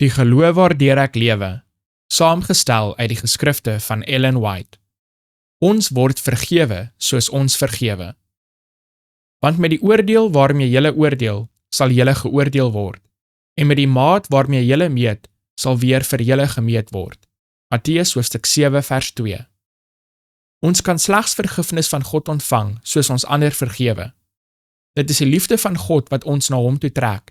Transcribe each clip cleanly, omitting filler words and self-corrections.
Die geloof waardeur ek lewe, saamgestel uit die geskrifte van Ellen White. Ons word vergewe soos ons vergewe. Want met die oordeel waarmee julle oordeel, sal julle geoordeel word, en met die maat waarmee julle meet, sal weer vir julle gemeet word. Matteus hoofstuk 7 vers 2. Ons kan slegs vergifnis van God ontvang, soos ons ander vergewe. Dit is die liefde van God wat ons na hom toe trek,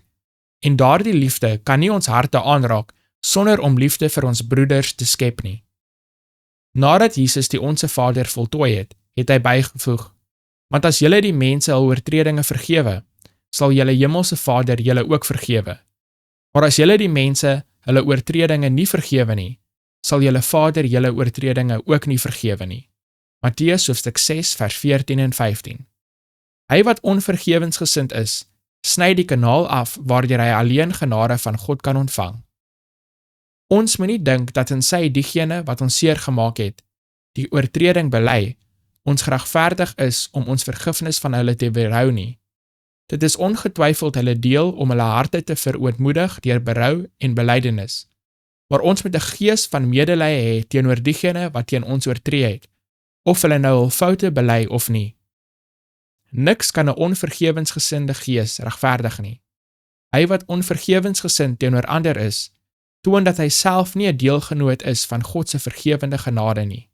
en daardie liefde kan nie ons harte aanraak, sonder om liefde vir ons broeders te skep nie. Nadat Jesus die Onse Vader voltooi het, het hy bygevoeg, want as julle die mense hul oortredinge vergewe, sal julle hemelse Vader julle ook vergewe. Maar as julle die mense hulle oortredinge nie vergewe nie, sal julle Vader julle oortredinge ook nie vergewe nie. Matteus hoofstuk 6 vers 14 en 15. Hy wat onvergewensgesind is, sny die kanaal af waardeur hy alleen genade van God kan ontvang. Ons moet nie dink dat in sy diegene wat ons seer gemaak het, die oortreding bely, ons geregverdig is om ons vergifnis van hulle te weerhou nie. Dit is ongetwyfeld hulle deel om hulle harte te verootmoedig deur berou en belydenis, maar ons moet 'n gees van medelee hê teenoor diegene wat teen ons oortree het, of hulle nou hul foute bely of nie. Niks kan 'n onvergewensgesinde gees regverdig nie. Hy wat onvergewensgesind teenoor ander is, toon dat hy self nie 'n deelgenoot is van God se vergewende genade nie.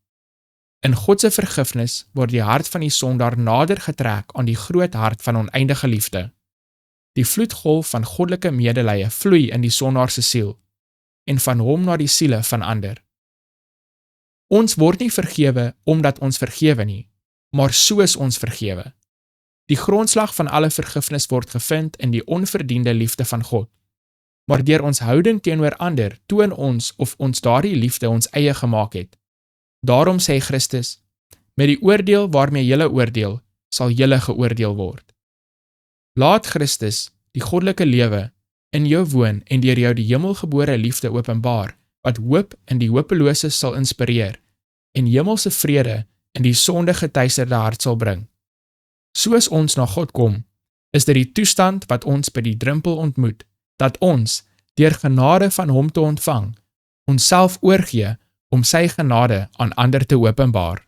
In God se vergifnis word die hart van die sondaar nader getrek aan die groot hart van oneindige liefde. Die vloedgolf van goddelike medelee vloei in die sondaar se siel, en van hom na die siele van ander. Ons word nie vergewe omdat ons vergewe nie, maar soos ons vergewe. Die grondslag van alle vergifnis word gevind in die onverdiende liefde van God. Maar deur ons houding teenoor ander toon ons of ons daardie liefde ons eie gemaak het. Daarom sê Christus, met die oordeel waarmee julle oordeel, sal julle geoordeel word. Laat Christus, die goddelike lewe, in jou woon en deur jou die hemelgebore liefde openbaar, wat hoop in die hopelose sal inspireer, en hemelse vrede in die sondegeteisterde hart sal bring. Soos ons na God kom, is dit die toestand wat ons by die drempel ontmoet, dat ons, deur genade van hom te ontvang, onsself oorgee om sy genade aan ander te openbaar.